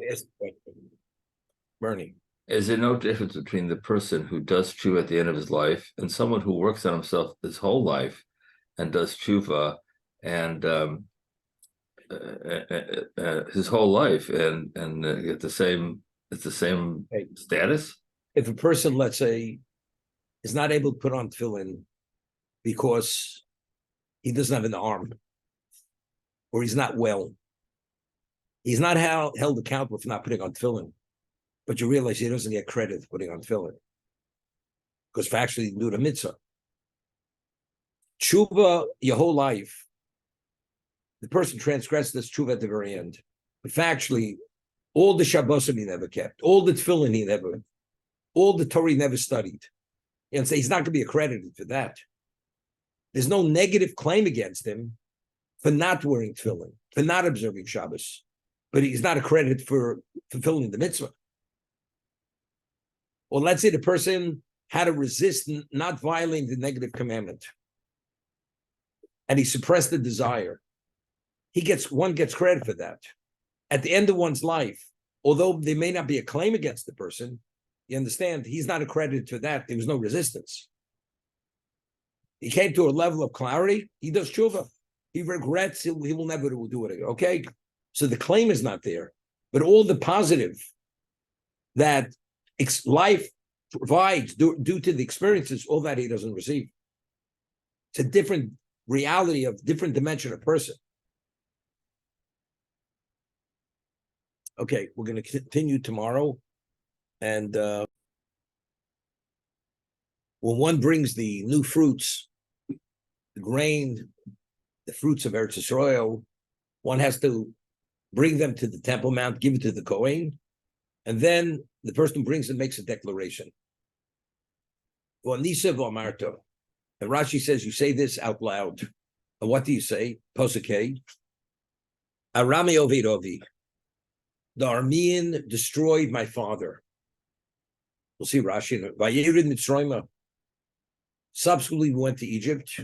Yes, Bernie. Is there no difference between the person who does tshuva at the end of his life and someone who works on himself his whole life and does tshuva and his whole life and get it's the same Hey, status? if a person, let's say, is not able to put on tefillin because he doesn't have an arm or he's not well, he's not held accountable for not putting on tefillin, but you realize he doesn't get credit for putting on tefillin because for actually do the mitzvah. Tshuva, your whole life, the person transgressed this tshuva at the very end. But factually, all the Shabbosim he never kept, all the tefillin he never, all the Torah he never studied. And say he's not going to be accredited for that. There's no negative claim against him for not wearing tefillin, for not observing Shabbos, but he's not accredited for fulfilling the mitzvah. Or let's say the person had to resist not violating the negative commandment, and he suppressed the desire. One gets credit for that. At the end of one's life, although there may not be a claim against the person, you understand, he's not accredited for that. There was no resistance. He came to a level of clarity. He does tshuva. He regrets. He will never do it again. Okay? So the claim is not there. But all the positive that life provides due to the experiences, all that he doesn't receive. It's a different reality of different dimension of person. Okay, we're going to continue tomorrow. And when one brings the new fruits, the grain, the fruits of Eretz Yisrael, one has to bring them to the Temple Mount, give it to the Kohen, and then the person who brings it makes a declaration. And Rashi says, you say this out loud. And what do you say? Posukei. Arami Ovid Ovi. The Aramean destroyed my father. We'll see Rashi. Vayerid Mitzrayim. Subsequently, we went to Egypt.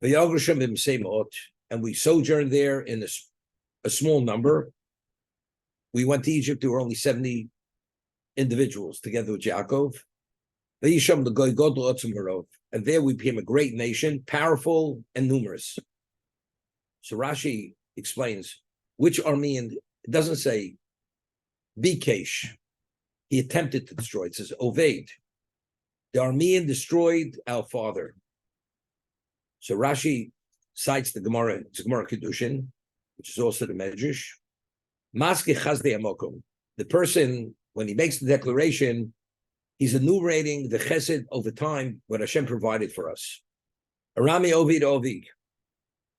And we sojourned there in a small number. We went to Egypt. There were only 70 individuals together with Yaakov. And there we became a great nation, powerful and numerous. So Rashi explains which Aramean. It doesn't say Bikesh. He attempted to destroy. It says Oved. The Aramean destroyed our father. So Rashi cites the Gemara, it's Gemara Kedushin, which is also the Medrash. Maske Chazdei Amokum. The person, when he makes the declaration, he's enumerating the chesed over time, what Hashem provided for us. Arami Ovid Ovid.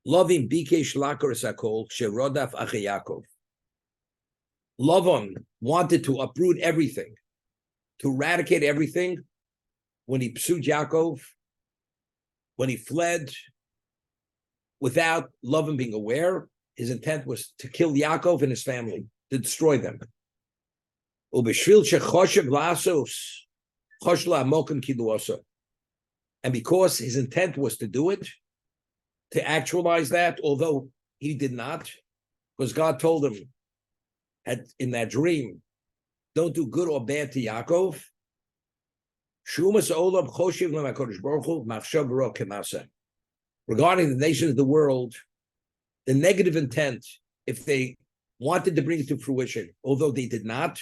Lovim Bikesh Lakor Sakol, Sherodaf Ache Yaakov. Lavan wanted to uproot everything, to eradicate everything when he pursued Yaakov, when he fled without Lavan being aware. His intent was to kill Yaakov and his family, to destroy them. And because his intent was to do it, to actualize that, although he did not, because God told him in that dream, don't do good or bad to Yaakov. Regarding the nations of the world, the negative intent, if they wanted to bring it to fruition, although they did not,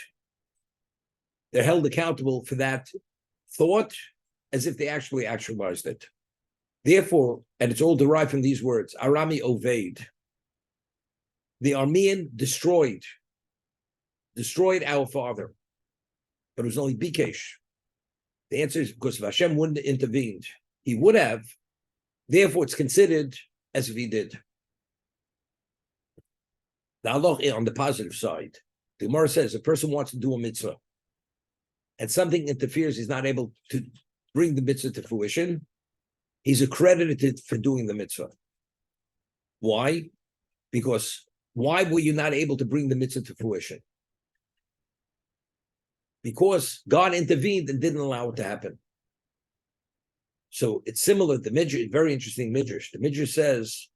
they're held accountable for that thought as if they actually actualized it. Therefore, and it's all derived from these words, Arami Oved. The Aramean destroyed our father, but it was only Bikesh. The answer is because if Hashem wouldn't have intervened, he would have. Therefore, it's considered as if he did. The halach on the positive side, the Gemara says a person wants to do a mitzvah, and something interferes, he's not able to bring the mitzvah to fruition, he's accredited for doing the mitzvah. Why? Because why were you not able to bring the mitzvah to fruition? Because God intervened and didn't allow it to happen. So it's similar. The Midrash, very interesting Midrash. The Midrash says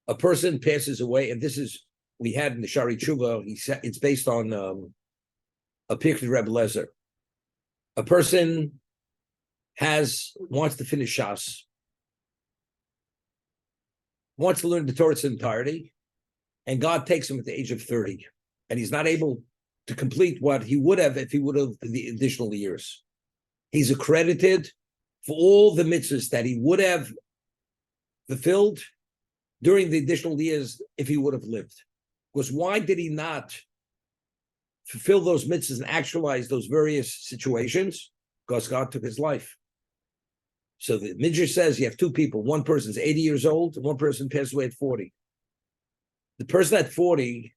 a person passes away, and this is we had in the Shari Tshuva, he said it's based on a picture of Rebbe Lezer. A person wants to finish Shas, wants to learn the Torah in entirety, and God takes him at the age of 30, and he's not able to complete what he would have if he would have the additional years. He's accredited for all the mitzvahs that he would have fulfilled during the additional years if he would have lived. Because why did he not fulfill those mitzvahs and actualize those various situations? Because God took his life. So the Midrash says you have two people. One person's 80 years old, and one person passed away at 40. The person at 40,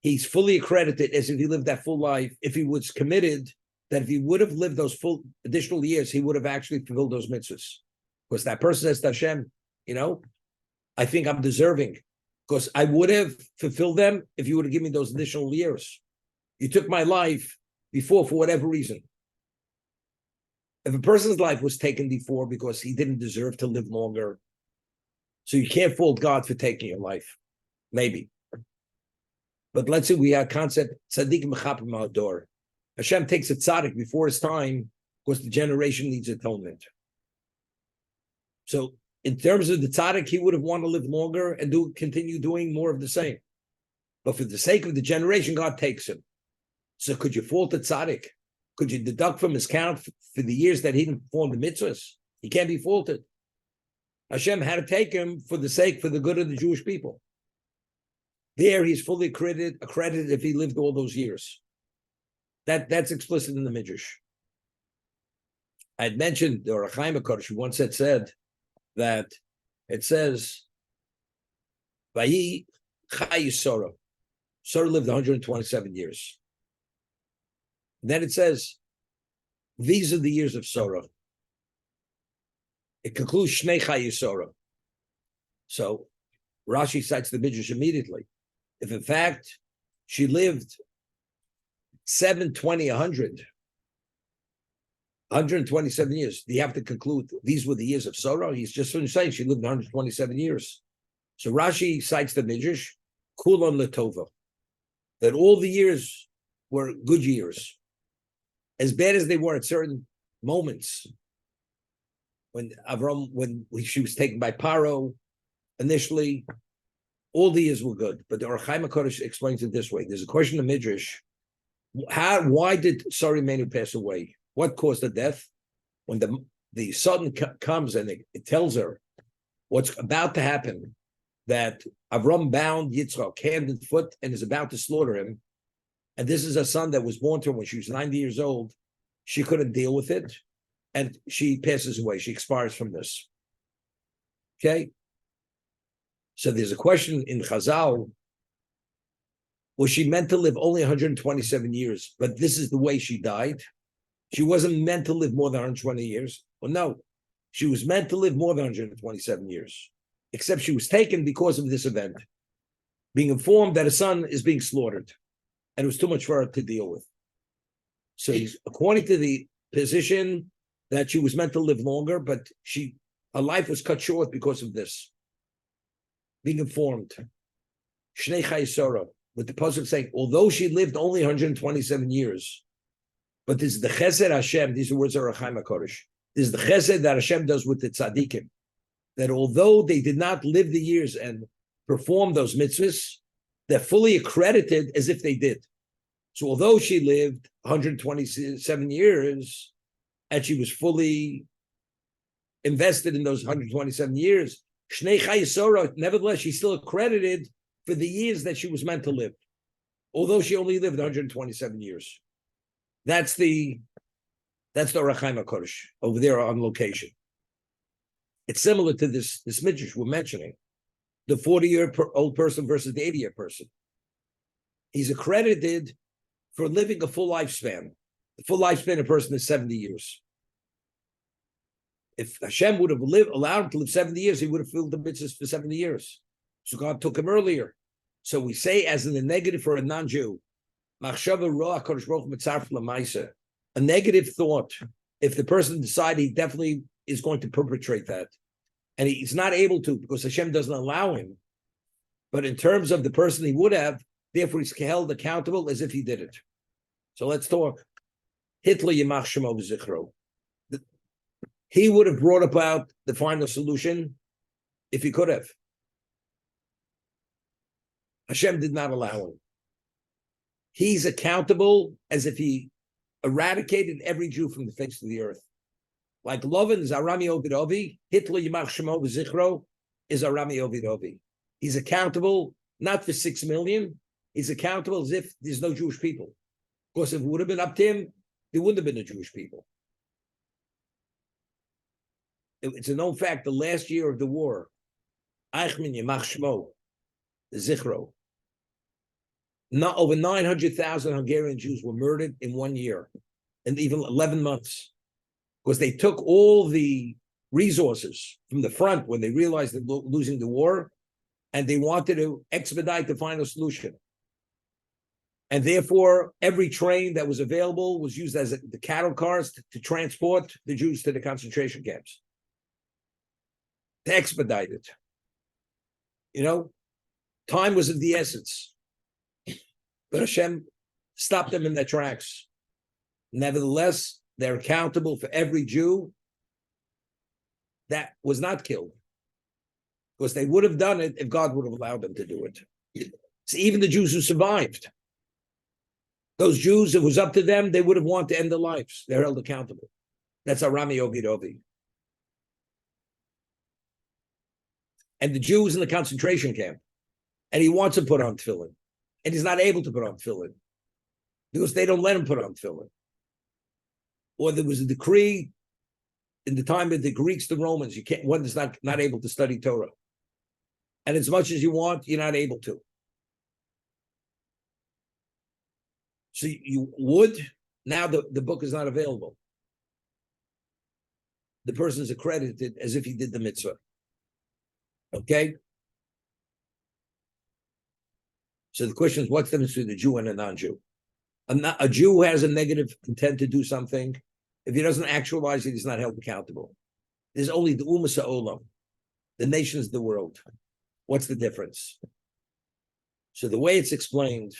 he's fully accredited as if he lived that full life, if he was committed, that if he would have lived those full additional years, he would have actually fulfilled those mitzvahs. Because that person says to Hashem, I think I'm deserving, because I would have fulfilled them if you would have given me those additional years. You took my life before for whatever reason. If a person's life was taken before because he didn't deserve to live longer, so you can't fault God for taking your life. Maybe. But let's say we have concept, tzaddik mechapim ma'ador. Hashem takes a tzaddik before his time because the generation needs atonement. So in terms of the tzaddik, he would have wanted to live longer and continue doing more of the same. But for the sake of the generation, God takes him. So could you fault the tzaddik? Could you deduct from his count for the years that he didn't perform the mitzvahs? He can't be faulted. Hashem had to take him for the good of the Jewish people. There, he's fully accredited if he lived all those years. That's explicit in the Midrash. I had mentioned the Ohr HaChaim HaKadosh once had said that it says, Vayi Chai Sora. Sora lived 127 years. And then it says, these are the years of Sora. It concludes Shnei Chai Sora. So Rashi cites the Midrash immediately. If in fact she lived 7, 20, 100, 127 years, do you have to conclude these were the years of Sora? He's just saying she lived 127 years. So Rashi cites the Midrash, Kulon Letova, that all the years were good years, as bad as they were at certain moments. When she was taken by Paro, initially, all the years were good. But the Ohr HaChaim HaKadosh explains it this way. There's a question of Midrash. Why did Sari Menu pass away? What caused the death? When the Satan comes and it tells her what's about to happen, that Avram bound Yitzchak hand and foot and is about to slaughter him, and this is a son that was born to her when she was 90 years old, she couldn't deal with it, and she passes away. She expires from this. Okay? So there's a question in Chazal, was she meant to live only 127 years, but this is the way she died? She wasn't meant to live more than 120 years. Well, no. She was meant to live more than 127 years, except she was taken because of this event, being informed that a son is being slaughtered, and it was too much for her to deal with. So according to the position that she was meant to live longer, but her life was cut short because of this. Being informed. Shnei Chai Sora, with the pasuk saying, although she lived only 127 years, but this is the chesed Hashem, these are words of Ohr HaChaim HaKadosh. This is the chesed that Hashem does with the tzaddikim, that although they did not live the years and perform those mitzvahs, they're fully accredited as if they did. So although she lived 127 years and she was fully invested in those 127 years, Shnei Chai Sora, nevertheless, she's still accredited for the years that she was meant to live, although she only lived 127 years. That's the Ohr HaChaim HaKadosh over there on location. It's similar to this midrash we're mentioning, the 40-year-old person versus the 80-year person. He's accredited for living a full lifespan. The full lifespan of a person is 70 years. If Hashem would have allowed him to live 70 years, he would have filled the mitzvahs for 70 years. So God took him earlier. So we say, as in the negative for a non-Jew, a negative thought, if the person decides he definitely is going to perpetrate that, and he's not able to because Hashem doesn't allow him, But in terms of the person he would have, therefore he's held accountable as if he did it. So let's talk. Hitler Yimach Shemo V'Zichro. He would have brought about the final solution if he could have. Hashem did not allow him. He's accountable as if he eradicated every Jew from the face of the earth. Like Lovin is Arami Ovidovi, Hitler Yimach Shemo V'Zichro is Arami Ovidovi. He's accountable not for 6 million. He's accountable as if there's no Jewish people. Because if it would have been up to him, there wouldn't have been a Jewish people. It's a known fact, the last year of the war, Eichmann Yimach Shmo, the Zichro, not over 900,000 Hungarian Jews were murdered in 1 year, and even 11 months, because they took all the resources from the front when they realized they're losing the war, and they wanted to expedite the final solution. And therefore, every train that was available was used as the cattle cars to transport the Jews to the concentration camps, to expedite it. You know, time was of the essence. But Hashem stopped them in their tracks. Nevertheless, they're accountable for every Jew that was not killed, because they would have done it if God would have allowed them to do it. So even the Jews who survived, those Jews, it was up to them, they would have wanted to end their lives. They're held accountable. That's Arami Ovidovi. And the Jews in the concentration camp, and he wants to put on tefillin, and he's not able to put on tefillin because they don't let him put on tefillin. Or there was a decree in the time of the Greeks, the Romans, you can't, one is not able to study Torah. And as much as you want, you're not able to. So you would, now the book is not available. The person is accredited as if he did the mitzvah. Okay? So the question is, what's the difference between a Jew and a non-Jew? A Jew who has a negative intent to do something, if he doesn't actualize it, he's not held accountable. There's only the Umas Ha'olam, the nations of the world. What's the difference? So the way it's explained,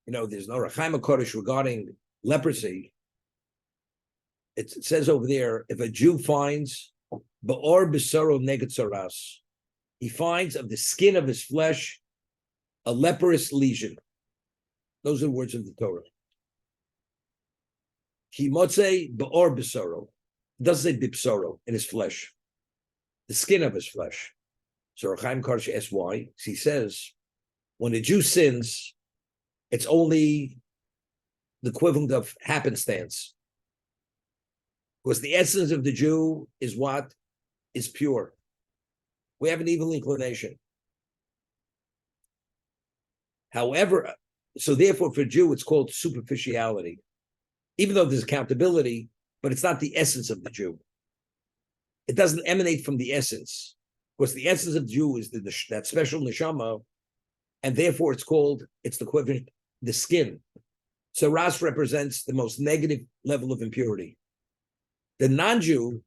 you know, there's no Rechaim HaKodesh regarding leprosy. It says over there, if a Jew finds Ba'or B'saro Neged Saras, he finds of the skin of his flesh a leprous lesion. Those are the words of the Torah. He motze Ba'or B'saro. It doesn't say B'saro, in his flesh. The skin of his flesh. So Rechaim HaKodesh asks why. He says, when a Jew sins, it's only the equivalent of happenstance. Because the essence of the Jew is what is pure. We have an evil inclination. However, so therefore for a Jew, it's called superficiality. Even though there's accountability, but it's not the essence of the Jew. It doesn't emanate from the essence. Because the essence of the Jew is that special neshama, and therefore it's the equivalent, the skin. So Ras represents the most negative level of impurity. The non-Jew,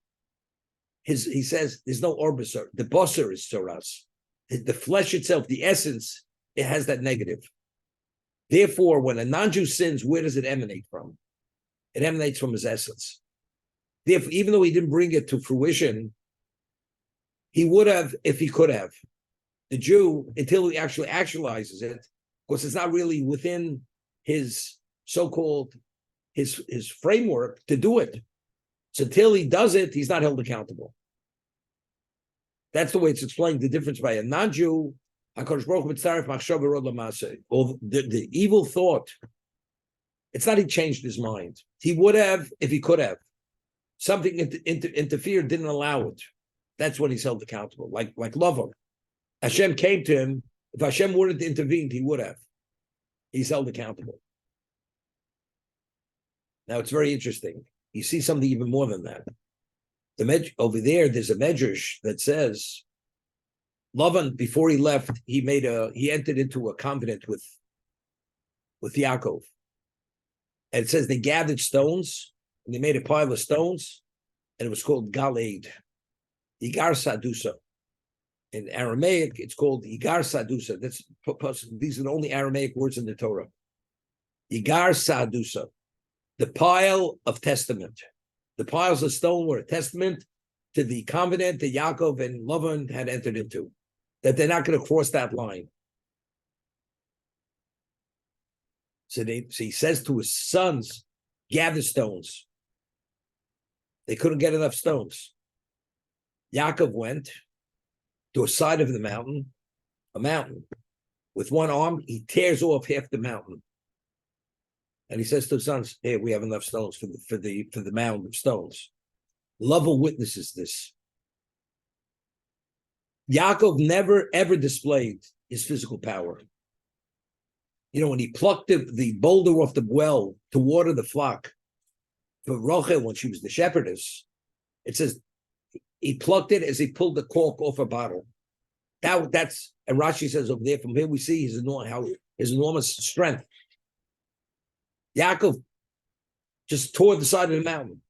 he says, there's no orbisar. The bosser is Soras. The flesh itself, the essence, it has that negative. Therefore, when a non-Jew sins, where does it emanate from? It emanates from his essence. Therefore, even though he didn't bring it to fruition, he would have if he could have. The Jew, until he actually actualizes it, because it's not really within his so-called, his framework to do it. So until he does it, he's not held accountable. That's the way it's explained, the difference by a non-Jew, HaKadosh Baruch Hu mitzaref machshava rod l'maaseh. Or the evil thought, it's not he changed his mind. He would have if he could have. Something interfered, didn't allow it. That's when he's held accountable, like Lavan. Hashem came to him. If Hashem wouldn't have intervened, he would have. He's held accountable. Now, it's very interesting. You see something even more than that. Over there's a medrash that says Lavan, before he left, he entered into a covenant with Yaakov. And it says they gathered stones, and they made a pile of stones, and it was called Galed. Yigar Sadusa. In Aramaic, it's called Yigar Sadusa. These are the only Aramaic words in the Torah. Yigar Sadusa, the pile of testament. The piles of stone were a testament to the covenant that Yaakov and Lavan had entered into, that they're not going to cross that line. So he says to his sons, gather stones. They couldn't get enough stones. Yaakov went to a side of the mountain, a mountain. With one arm, he tears off half the mountain. And he says to his sons, hey, we have enough stones for the mound of stones. Lovell witnesses this. Yaakov never, ever displayed his physical power. You know, when he plucked the boulder off the well to water the flock for Rachel when she was the shepherdess, it says he plucked it as he pulled the cork off a bottle. That's, and Rashi says over there, from here we see his enormous strength. Yaakov just tore the side of the mountain.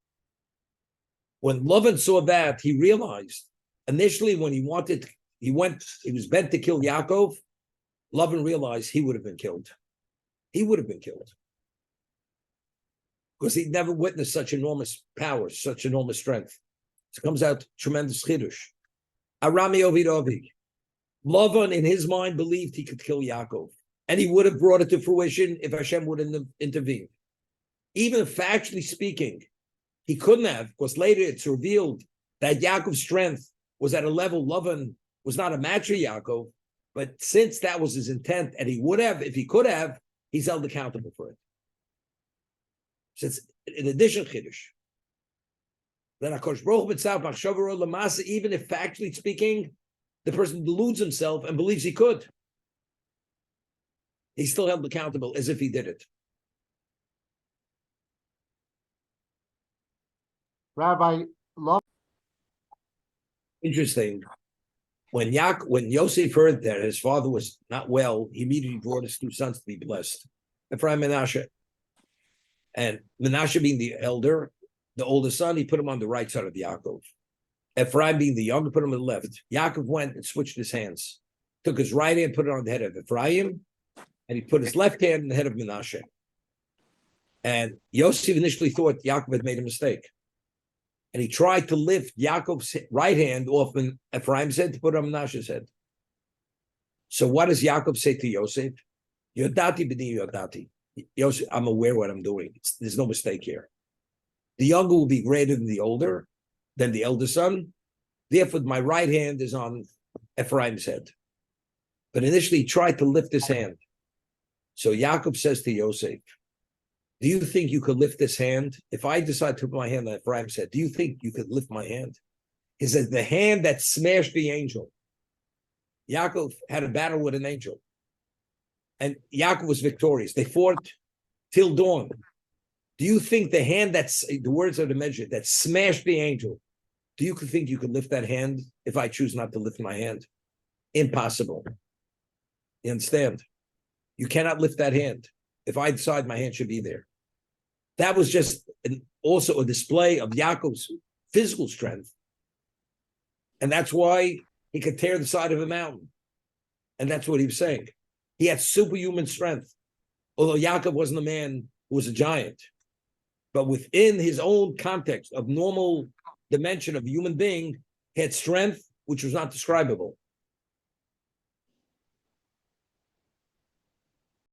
When Lavan saw that, he realized, initially when he was bent to kill Yaakov, Lavan realized he would have been killed. He would have been killed. Because he'd never witnessed such enormous power, such enormous strength. It comes out tremendous chidush. Arami Ovid. Lavan, in his mind, believed he could kill Yaakov. And he would have brought it to fruition if Hashem would have intervened. Even if factually speaking, he couldn't have, because later it's revealed that Yaakov's strength was at a level Lavan was not a match for Yaakov. But since that was his intent, and he would have, if he could have, he's held accountable for it. So it's in addition chiddush. Then HaKadosh Baruch Hu B'tzav Machshavah L'Masa, even if factually speaking, the person deludes himself and believes he could, he's still held accountable as if he did it. Rabbi, love. Interesting. When Yosef heard that his father was not well, he immediately brought his two sons to be blessed, Ephraim and Menashe. And Menashe being the elder, the older son, he put him on the right side of Yaakov. Ephraim being the younger, put him on the left. Yaakov went and switched his hands. Took his right hand, put it on the head of Ephraim, and he put his left hand on the head of Menashe. And Yosef initially thought Yaakov had made a mistake. And he tried to lift Yaakov's right hand off Ephraim's head to put it on Menashe's head. So what does Yaakov say to Yosef? Yodati b'ni yodati. Yosef, I'm aware what I'm doing. There's no mistake here. The younger will be greater than the elder son. Therefore, my right hand is on Ephraim's head. But initially, he tried to lift his hand. So Yaakov says to Yosef, do you think you could lift this hand? If I decide to put my hand on Ephraim's head, do you think you could lift my hand? He says, the hand that smashed the angel. Yaakov had a battle with an angel. And Yaakov was victorious. They fought till dawn. Do you think the hand the words of the measure, that smashed the angel, do you think you could lift that hand if I choose not to lift my hand? Impossible. You understand? You cannot lift that hand if I decide my hand should be there. That was just also a display of Yaakov's physical strength. And that's why he could tear the side of a mountain. And that's what he was saying. He had superhuman strength. Although Yaakov wasn't a man who was a giant. But within his own context of normal dimension of a human being, he had strength which was not describable.